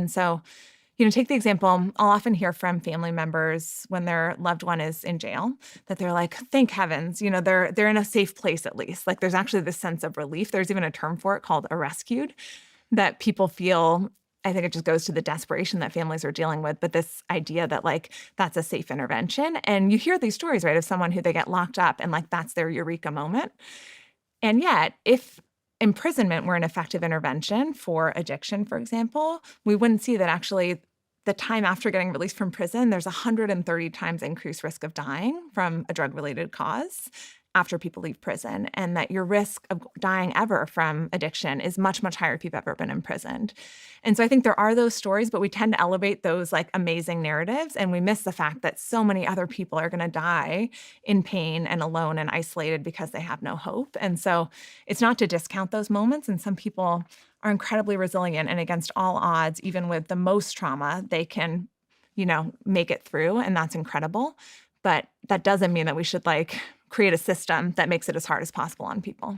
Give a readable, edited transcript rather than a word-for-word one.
And so, take the example, I'll often hear from family members when their loved one is in jail that they're like, thank heavens, they're in a safe place at least. Like there's actually this sense of relief. There's even a term for it called a rescued that people feel. I think it just goes to the desperation that families are dealing with, but this idea that like that's a safe intervention. And you hear these stories, right, of someone who they get locked up and like that's their eureka moment. And yet, if imprisonment were an effective intervention for addiction, for example, we wouldn't see that actually the time after getting released from prison, there's 130 times increased risk of dying from a drug-related cause after people leave prison, and that your risk of dying ever from addiction is much, much higher if you've ever been imprisoned. And so I think there are those stories, but we tend to elevate those like amazing narratives, and we miss the fact that so many other people are going to die in pain and alone and isolated because they have no hope. And so it's not to discount those moments, and some people are incredibly resilient, and against all odds, even with the most trauma, they can, make it through, and that's incredible. But that doesn't mean that we should like create a system that makes it as hard as possible on people.